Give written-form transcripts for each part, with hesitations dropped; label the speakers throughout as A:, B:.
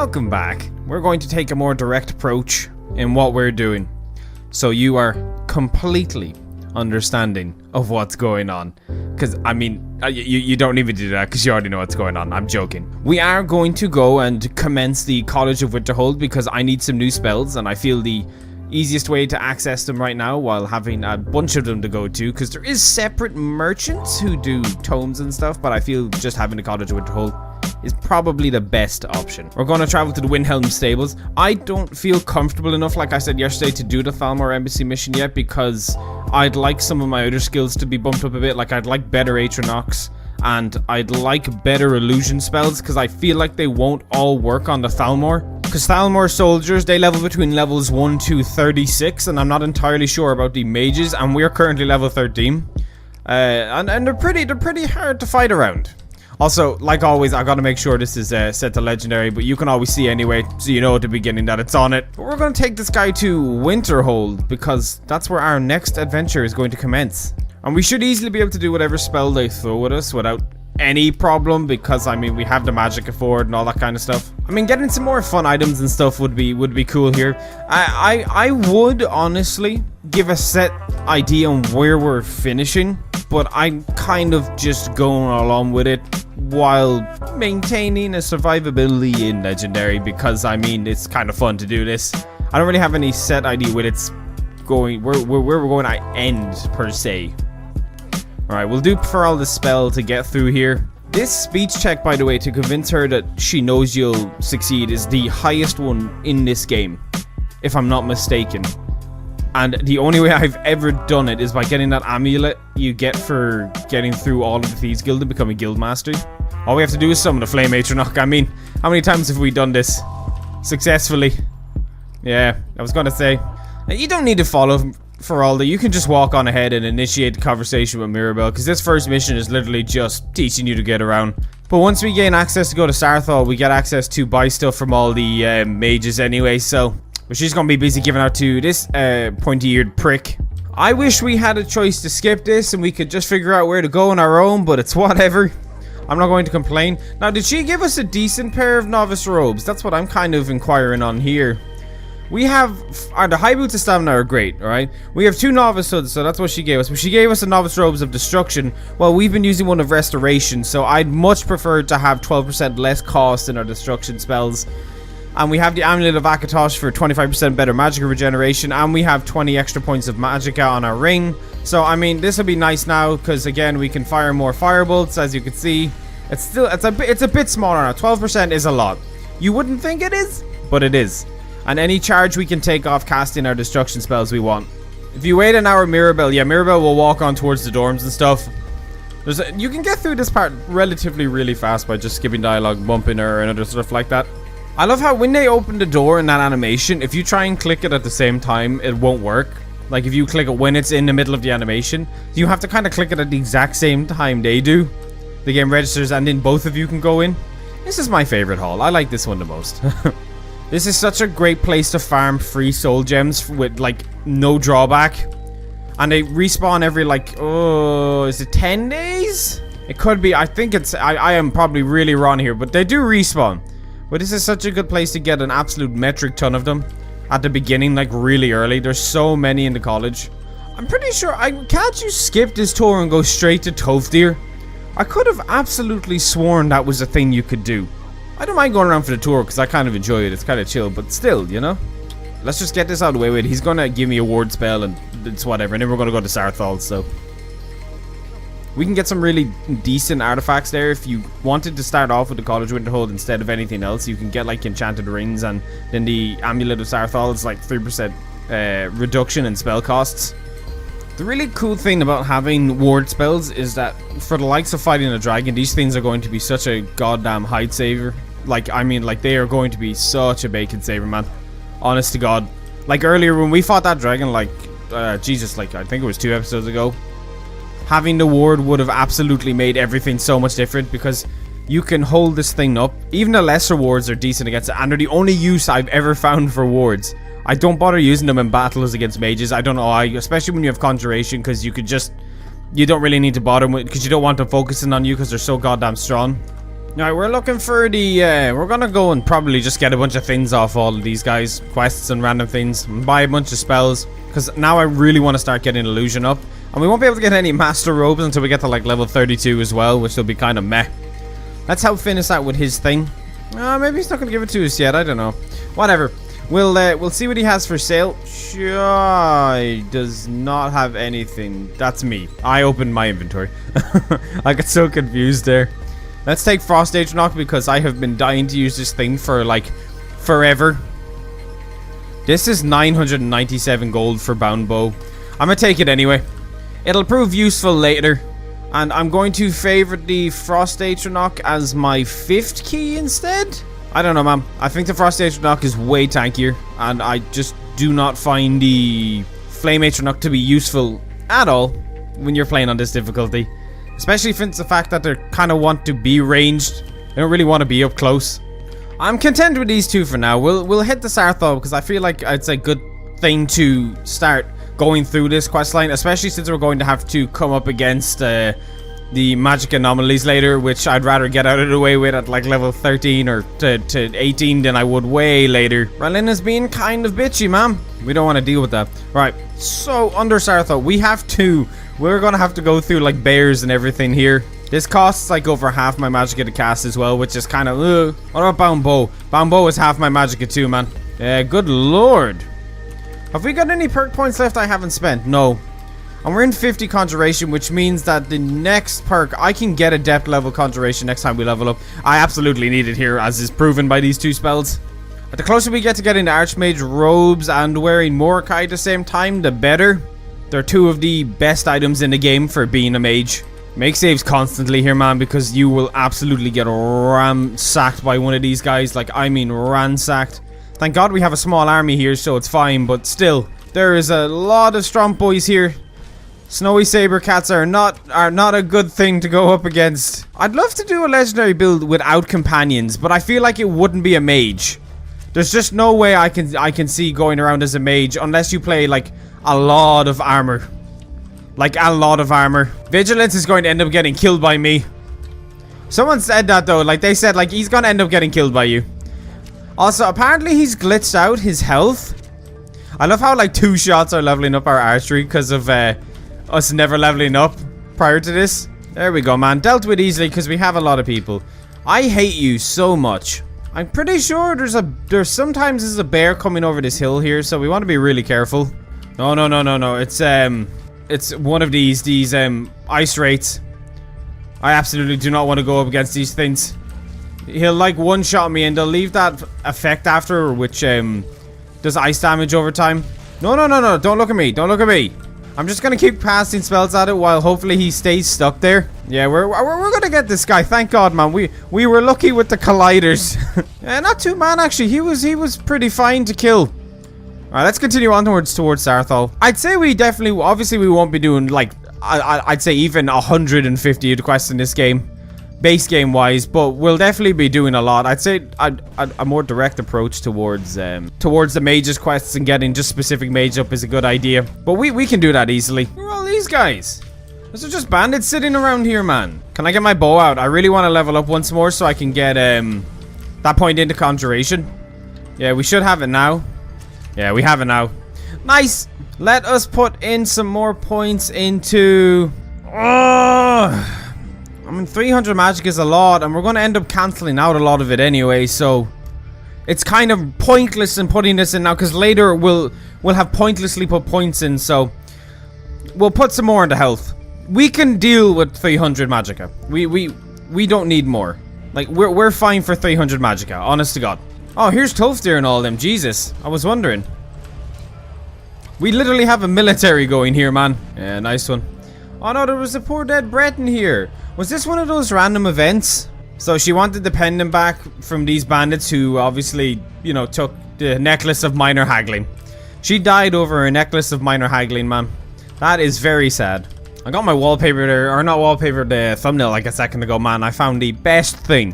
A: Welcome back. We're going to take a more direct approach in what we're doing, so you are completely understanding of what's going on. Because, I mean, you don't need me to do that because you already know what's going on. I'm joking. We are going to go and commence the College of Winterhold because I need some new spells, and I feel the easiest way to access them right now while having a bunch of them to go to, because there is separate merchants who do tomes and stuff, but I feel just having the College of Winterhold is probably the best option. We're going to travel to the Windhelm stables. I don't feel comfortable enough, like I said yesterday, to do the Thalmor Embassy mission yet, because I'd like some of my other skills to be bumped up a bit. Like, I'd like better Atronox, and I'd like better illusion spells, because I feel like they won't all work on the Thalmor. Because Thalmor soldiers, they level between levels 1 to 36, and I'm not entirely sure about the mages, and we're currently level 13. And they're pretty hard to fight around. Also, like always, I gotta make sure this is set to legendary, but you can always see anyway, so you know at the beginning that it's on it. But we're gonna take this guy to Winterhold, because that's where our next adventure is going to commence. And we should easily be able to do whatever spell they throw at us without any problem, because I mean we have the magic afford and all that kind of stuff. I mean, getting some more fun items and stuff would be cool here. I would honestly give a set idea on where we're finishing, but I'm kind of just going along with it while maintaining a survivability in legendary, because I mean it's kind of fun to do this. I don't really have any set idea where it's going, where we're going to end per se. Alright, we'll do all the spell to get through here. This speech check, by the way, to convince her that she knows you'll succeed, is the highest one in this game, if I'm not mistaken. And the only way I've ever done it is by getting that amulet you get for getting through all of the Thieves Guild and becoming guild master. All we have to do is summon the Flame Atronach. I mean, how many times have we done this successfully? Yeah, I was gonna say, you don't need to follow for all that. You can just walk on ahead and initiate the conversation with Mirabelle, because this first mission is literally just teaching you to get around. But once we gain access to go to Saarthal, we get access to buy stuff from all the mages anyway, so but she's gonna be busy giving out to this pointy-eared prick. I wish we had a choice to skip this and we could just figure out where to go on our own, but it's whatever. I'm not going to complain. Now, did she give us a decent pair of novice robes? That's what I'm kind of inquiring on here. We have, the high boots of stamina are great, alright? We have 2 novice hoods, so that's what she gave us. But she gave us the novice robes of destruction. Well, we've been using one of restoration, so I'd much prefer to have 12% less cost in our destruction spells. And we have the amulet of Akatosh for 25% better magic regeneration, and we have 20 extra points of magicka on our ring. So I mean, this will be nice now, because again, we can fire more firebolts. As you can see, it's a bit smaller now. 12% is a lot. You wouldn't think it is, but it is. And any charge we can take off casting our destruction spells we want. If you wait an hour, Mirabelle will walk on towards the dorms and stuff. You can get through this part relatively really fast by just skipping dialogue, bumping her, and other stuff like that. I love how when they open the door in that animation, if you try and click it at the same time, it won't work. Like if you click it when it's in the middle of the animation, you have to kind of click it at the exact same time they do. The game registers and then both of you can go in. This is my favorite hall. I like this one the most. This is such a great place to farm free soul gems with like no drawback. And they respawn every like, oh, is it 10 days? It could be. I think it's, I am probably really wrong here, but they do respawn. But this is such a good place to get an absolute metric ton of them at the beginning, like really early. There's so many in the college. I'm pretty sure, can't you skip this tour and go straight to Tovdir? I could have absolutely sworn that was a thing you could do. I don't mind going around for the tour because I kind of enjoy it. It's kind of chill, but still, you know? Let's just get this out of the way with. He's going to give me a ward spell and it's whatever. And then we're going to go to Saarthal, so. We can get some really decent artifacts there. If you wanted to start off with the College of Winterhold instead of anything else, you can get like enchanted rings, and then the amulet of Saarthal is like 3% reduction in spell costs. The really cool thing about having ward spells is that for the likes of fighting a dragon, these things are going to be such a goddamn height saver. Like, I mean, like, they are going to be such a bacon saver, man. Honest to God. Like, earlier when we fought that dragon, like, Jesus, like, I think it was 2 episodes ago, having the ward would have absolutely made everything so much different, because you can hold this thing up. Even the lesser wards are decent against it, and they're the only use I've ever found for wards. I don't bother using them in battles against mages. I don't know why, especially when you have conjuration, because you could just, you don't really need to bother with, because you don't want them focusing on you because they're so goddamn strong. Alright, we're looking for the, we're gonna go and probably just get a bunch of things off all of these guys. Quests and random things. And buy a bunch of spells. Because now I really want to start getting illusion up. And we won't be able to get any master robes until we get to like level 32 as well, which will be kind of meh. Let's help finish out with his thing. Maybe he's not gonna give it to us yet, I don't know. Whatever. We'll see what he has for sale. Sure, he does not have anything. That's me. I opened my inventory. I got so confused there. Let's take Frost Atronach because I have been dying to use this thing for like forever. This is 997 gold for bound bow. I'm gonna take it anyway. It'll prove useful later. And I'm going to favorite the Frost Atronach as my 5th key instead. I don't know, man. I think the Frost Atronach is way tankier. And I just do not find the Flame Atronach to be useful at all when you're playing on this difficulty. Especially since the fact that they kind of want to be ranged. They don't really want to be up close. I'm content with these two for now. We'll hit the Saarthal because I feel like it's a good thing to start going through this questline. Especially since we're going to have to come up against the magic anomalies later. Which I'd rather get out of the way with at like level 13 or to 18 than I would way later. Ralina's being kind of bitchy, man. We don't want to deal with that. Right, so under Saarthal, we're gonna have to go through like bears and everything here. This costs like over half my magicka to cast as well, which is kind of what about bound bow? Bound bow is half my magicka too, man. Good lord. Have we got any perk points left I haven't spent? No. And we're in 50 conjuration, which means that the next perk, I can get a depth level conjuration next time we level up. I absolutely need it here, as is proven by these two spells. But the closer we get to getting the Archmage robes and wearing Mordecai at the same time, the better. They're two of the best items in the game for being a mage. Make saves constantly here, man, because you will absolutely get ransacked by one of these guys. Like, I mean ransacked. Thank God we have a small army here, so it's fine, but still, there is a lot of strong boys here. Snowy saber cats are not a good thing to go up against. I'd love to do a legendary build without companions, but I feel like it wouldn't be a mage. There's just no way I can see going around as a mage unless you play like a lot of armor. Like a lot of armor. Vigilance is going to end up getting killed by me. Someone said that though, like they said like he's gonna end up getting killed by you. Also, apparently he's glitched out his health. I love how like 2 shots are leveling up our archery because of us never leveling up prior to this. There we go, man. Dealt with easily because we have a lot of people. I hate you so much. I'm pretty sure there's sometimes a bear coming over this hill here, so we want to be really careful. No. It's one of these ice wraiths. I absolutely do not want to go up against these things. He'll like one-shot me and they'll leave that effect after, which does ice damage over time. No. Don't look at me. Don't look at me. I'm just gonna keep casting spells at it while hopefully he stays stuck there. Yeah, we're gonna get this guy. Thank God, man. We were lucky with the colliders. Not too bad actually. He was pretty fine to kill. Alright, let's continue on towards Saarthal. I'd say we definitely, obviously we won't be doing like, I'd say even 150 quests in this game. Base game wise, but we'll definitely be doing a lot. I'd say a more direct approach towards the mages quests and getting just specific mage up is a good idea. But we can do that easily. Who are all these guys? Those are just bandits sitting around here, man. Can I get my bow out? I really want to level up once more so I can get that point into conjuration. Yeah, we should have it now. Yeah, we have it now. Nice. Let us put in some more points into... I mean, 300 magic is a lot, and we're going to end up cancelling out a lot of it anyway, so... It's kind of pointless in putting this in now, because later we'll have pointlessly put points in, so... We'll put some more into health. We can deal with 300 magicka. We don't need more. Like, we're fine for 300 magicka, honest to God. Oh, here's Tolfdir and all them. Jesus, I was wondering. We literally have a military going here, man. Yeah, nice one. Oh no, there was a poor dead Breton here. Was this one of those random events? So she wanted the pendant back from these bandits who obviously, you know, took the necklace of minor haggling. She died over a necklace of minor haggling, man. That is very sad. I got my wallpaper there, or not wallpaper, the thumbnail like a second ago, man. I found the best thing.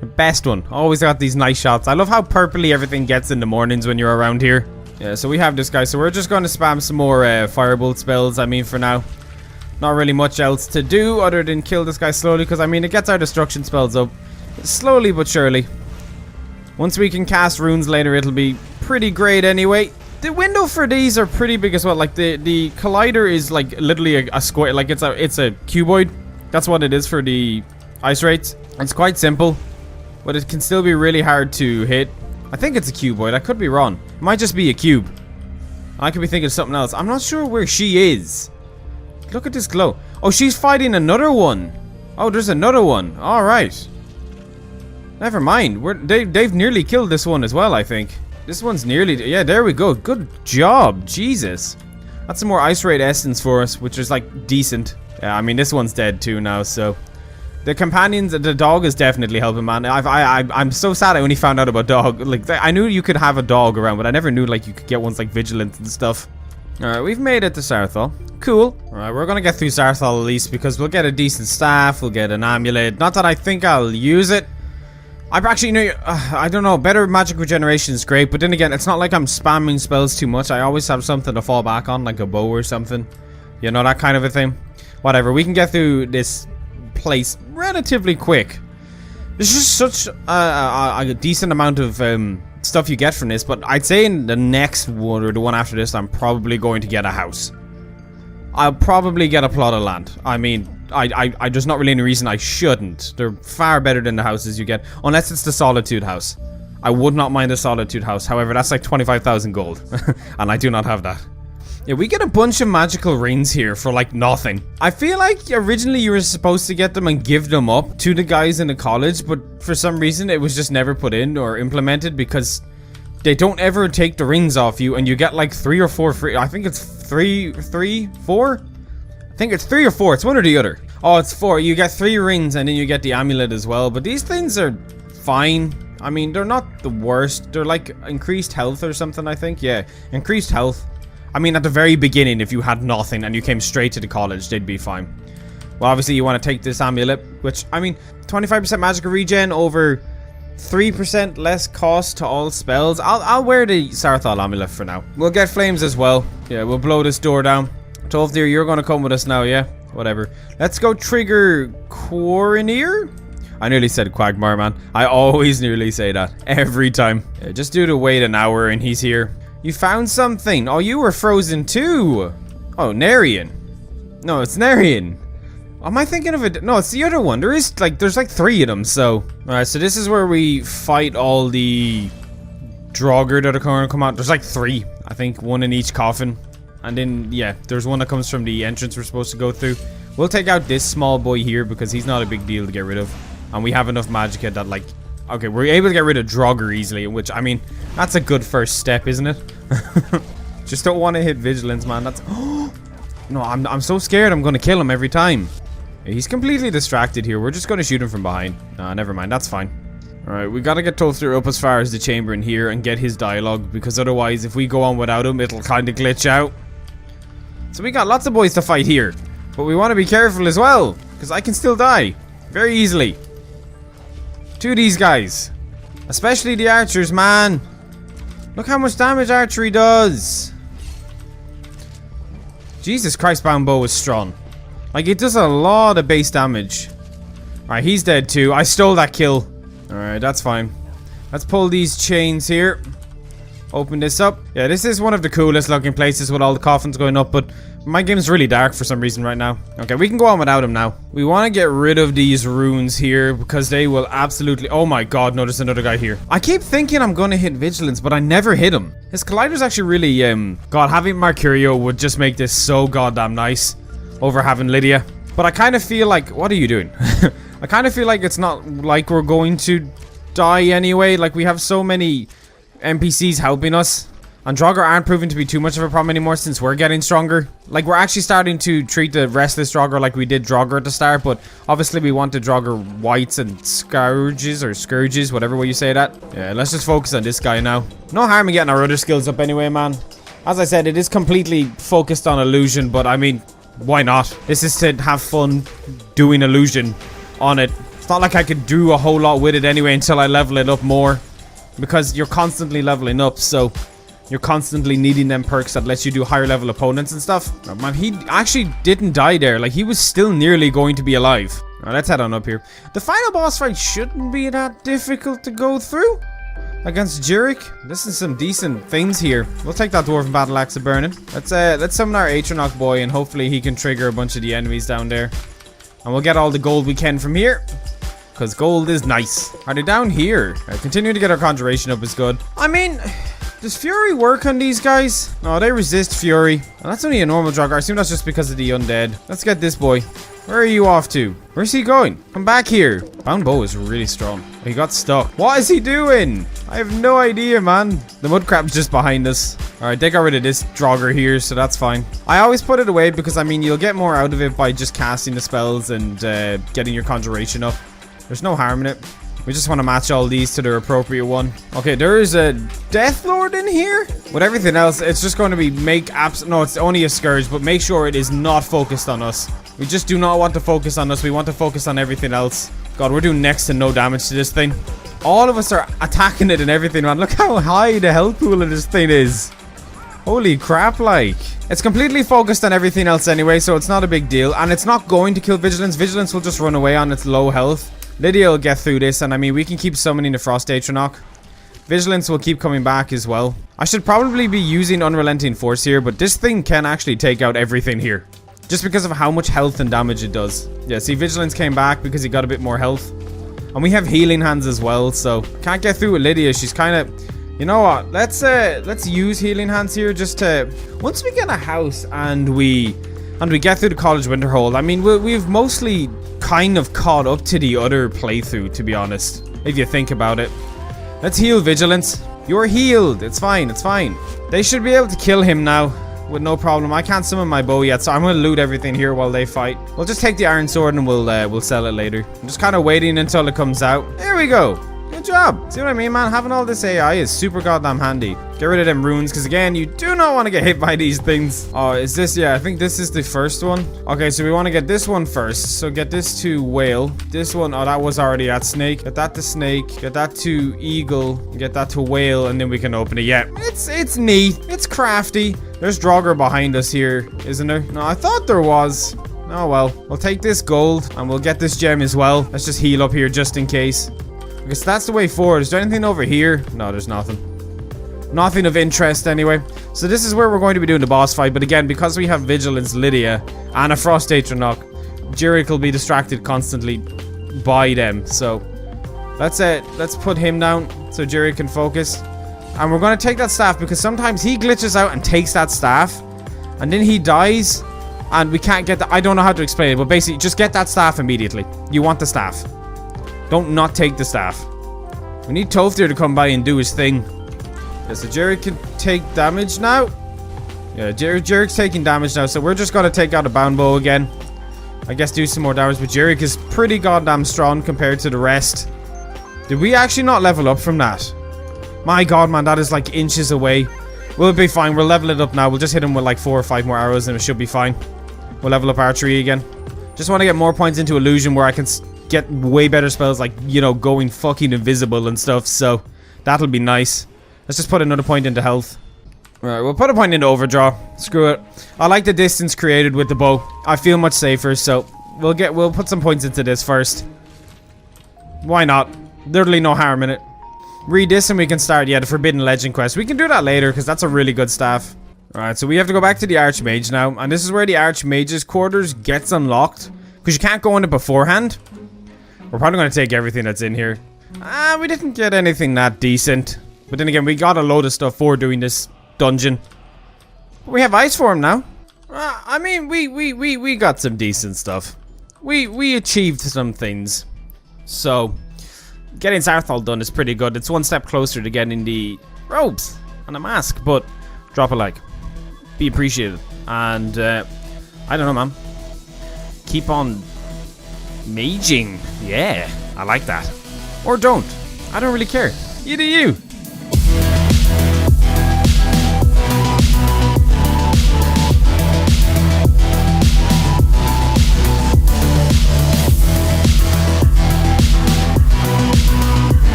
A: The best one. Always got these nice shots. I love how purpley everything gets in the mornings when you're around here. Yeah, so we have this guy. So we're just going to spam some more firebolt spells, I mean, for now. Not really much else to do other than kill this guy slowly, because, I mean, it gets our destruction spells up. slowly but surely. Once we can cast runes later, it'll be pretty great anyway. The window for these are pretty big as well. Like the collider is like literally a square, like it's a cuboid. That's what it is for the ice rates. It's quite simple, but it can still be really hard to hit. I think it's a cuboid. I could be wrong. It might just be a cube. I could be thinking of something else. I'm not sure where she is. Look at this glow. Oh, she's fighting another one. Oh, there's another one. All right. Never mind. They've nearly killed this one as well, I think. This one's nearly... Yeah, there we go. Good job. Jesus. That's some more ice raid essence for us, which is, like, decent. Yeah, I mean, this one's dead too now, so... The companions... The dog is definitely helping, man. I'm so sad I only found out about dog. Like, I knew you could have a dog around, but I never knew, like, you could get ones like Vigilance and stuff. Alright, we've made it to Saarthal. Cool. Alright, we're gonna get through Saarthal at least, because we'll get a decent staff, we'll get an amulet. Not that I think I'll use it. I've actually, you know, I don't know, better magic regeneration is great, but then again, it's not like I'm spamming spells too much. I always have something to fall back on, like a bow or something. You know, that kind of a thing. Whatever, we can get through this place relatively quick. There's just such a decent amount of stuff you get from this, but I'd say in the next one, or the one after this, I'm probably going to get a house. I'll probably get a plot of land. I mean... there's not really any reason I shouldn't. They're far better than the houses you get. Unless it's the Solitude house. I would not mind a Solitude house. However, that's like 25,000 gold. And I do not have that. Yeah, we get a bunch of magical rings here for like nothing. I feel like originally you were supposed to get them and give them up to the guys in the college. But for some reason it was just never put in or implemented. Because they don't ever take the rings off you. And you get like 3 or 4 free. I think it's 4? I think it's 3 or 4. It's one or the other. Oh, it's 4. You get 3 rings and then you get the amulet as well. But these things are fine. I mean, they're not the worst. They're like increased health or something, I think. Yeah, increased health. I mean, at the very beginning, if you had nothing and you came straight to the college, they'd be fine. Well, obviously, you want to take this amulet, which, I mean, 25% magical regen over 3% less cost to all spells. I'll wear the Saarthal amulet for now. We'll get flames as well. Yeah, we'll blow this door down. Tolfdir, you're gonna come with us now, yeah? Whatever. Let's go trigger Quarinier? I nearly said Quagmire, man. I always nearly say that. Every time. Yeah, just do to wait an hour and he's here. You found something. Oh, you were frozen too. Oh, Narian. No, it's Narian. Am I thinking of it? No, it's the other one. There's like 3 of them, so. Alright, so this is where we fight all the Draugr that are gonna come out. There's like 3. I think 1 in each coffin. And then, yeah, there's one that comes from the entrance we're supposed to go through. We'll take out this small boy here because he's not a big deal to get rid of. And we have enough magicka that, like... Okay, we're able to get rid of Draugr easily, which, I mean, that's a good first step, isn't it? Just don't want to hit Vigilance, man. That's... No, I'm so scared I'm going to kill him every time. He's completely distracted here. We're just going to shoot him from behind. Nah, never mind. That's fine. Alright, we gotta get Tolfdir up as far as the chamber in here and get his dialogue, because otherwise, if we go on without him, it'll kind of glitch out. So we got lots of boys to fight here, but we want to be careful as well, because I can still die very easily to these guys, especially the archers, man. Look how much damage archery does. Jesus Christ, bound bow is strong. Like, it does a lot of base damage. Alright, he's dead too. I stole that kill. Alright, that's fine. Let's pull these chains here. Open this up. Yeah, this is one of the coolest looking places with all the coffins going up, but my game's really dark for some reason right now. Okay, we can go on without him now. We want to get rid of these runes here because they will absolutely... Oh my god, no, there's another guy here. I keep thinking I'm going to hit Vigilance, but I never hit him. His collider's actually really, God, having Mercurio would just make this so goddamn nice over having Lydia. But I kind of feel like... What are you doing? I kind of feel like it's not like we're going to die anyway. Like, we have so many NPCs helping us. And Draugr aren't proving to be too much of a problem anymore since we're getting stronger. Like, we're actually starting to treat the restless Draugr like we did Draugr at the start. But obviously we want the Draugr whites and scourges, whatever way you say that. Yeah, let's just focus on this guy now. No harm in getting our other skills up anyway, man. As I said, it is completely focused on illusion, but I mean, why not? This is to have fun doing illusion on it. It's not like I could do a whole lot with it anyway until I level it up more. Because you're constantly leveling up, so you're constantly needing them perks that lets you do higher level opponents and stuff. Oh, man, he actually didn't die there. Like, he was still nearly going to be alive. Alright, let's head on up here. The final boss fight shouldn't be that difficult to go through. Against Jurek. This is some decent things here. We'll take that Dwarven Battle Axe of Burning. Let's summon our Atronach boy and hopefully he can trigger a bunch of the enemies down there. And we'll get all the gold we can from here. Because gold is nice. Are they down here? Continuing to get our conjuration up is good. I mean, does Fury work on these guys? No, they resist Fury. And that's only a normal Draugr. I assume that's just because of the undead. Let's get this boy. Where are you off to? Where's he going? Come back here. Bound bow is really strong. He got stuck. What is he doing? I have no idea, man. The mud crab's just behind us. Alright, they got rid of this Draugr here, so that's fine. I always put it away because, I mean, you'll get more out of it by just casting the spells and getting your conjuration up. There's no harm in it. We just want to match all these to their appropriate one. Okay, there is a Death Lord in here. With everything else, it's just going to be no, it's only a Scourge, but make sure it is not focused on us. We just do not want to focus on us. We want to focus on everything else. God, we're doing next to no damage to this thing. All of us are attacking it and everything, man. Look how high the health pool of this thing is. Holy crap, like. It's completely focused on everything else anyway, so it's not a big deal. And it's not going to kill Vigilance. Vigilance will just run away on its low health. Lydia will get through this, and I mean, we can keep summoning the Frost Atronach. Vigilance will keep coming back as well. I should probably be using Unrelenting Force here, but this thing can actually take out everything here. Just because of how much health and damage it does. Yeah, see, Vigilance came back because he got a bit more health. And we have Healing Hands as well, so can't get through with Lydia. She's kind of... You know what? Let's use Healing Hands here just to... Once we get a house and we get through the College Winterhold, I mean, we've mostly kind of caught up to the other playthrough, to be honest, if you think about it. Let's heal Vigilance. You're healed. It's fine. It's fine. They should be able to kill him now with no problem. I can't summon my bow yet, so I'm going to loot everything here while they fight. We'll just take the Iron Sword and we'll sell it later. I'm just kind of waiting until it comes out. There we go. Good job. See what I mean, man? Having all this AI is super goddamn handy. Get rid of them runes, because again, you do not want to get hit by these things. Oh, is this? Yeah, I think this is the first one. Okay, so we want to get this one first. So get this to Whale. This one, oh, that was already at Snake. Get that to Snake. Get that to Eagle. Get that to Whale, and then we can open it. Yeah, it's neat. It's crafty. There's Draugr behind us here, isn't there? No, I thought there was. Oh, well. We'll take this gold, and we'll get this gem as well. Let's just heal up here just in case. Because that's the way forward. Is there anything over here? No, there's nothing. Nothing of interest anyway. So this is where we're going to be doing the boss fight. But again, because we have Vigilance, Lydia, and a Frost Atronach, Jurek will be distracted constantly by them. So let's put him down so Jurek can focus. And we're going to take that staff because sometimes he glitches out and takes that staff. And then he dies. And we can't get that. I don't know how to explain it. But basically, just get that staff immediately. You want the staff. Don't not take the staff. We need Toftir to come by and do his thing. Yeah, so Jurek can take damage now. Yeah, Jurek's taking damage now, so we're just gonna take out a bound bow again. I guess do some more damage, but Jurek is pretty goddamn strong compared to the rest. Did we actually not level up from that? My god, man, that is like inches away. We'll be fine. We'll level it up now. We'll just hit him with like 4 or 5 more arrows and it should be fine. We'll level up archery again. Just want to get more points into illusion where I can get way better spells like, you know, going fucking invisible and stuff, so that'll be nice. Let's just put another point into health. Alright, we'll put a point into overdraw. Screw it. I like the distance created with the bow. I feel much safer, so we'll put some points into this first. Why not? Literally no harm in it. Read this and we can start, yeah, the Forbidden Legend quest. We can do that later because that's a really good staff. Alright, so we have to go back to the Archmage now, and this is where the Archmage's quarters gets unlocked because you can't go in it beforehand. We're probably going to take everything that's in here. We didn't get anything that decent. But then again, we got a load of stuff for doing this dungeon. We have ice form now. I mean, we got some decent stuff. We achieved some things. So, getting Saarthal done is pretty good. It's one step closer to getting the robes and a mask. But, drop a like. Be appreciated. And, I don't know, man. Keep on maging. Yeah, I like that. Or don't. I don't really care. You do you.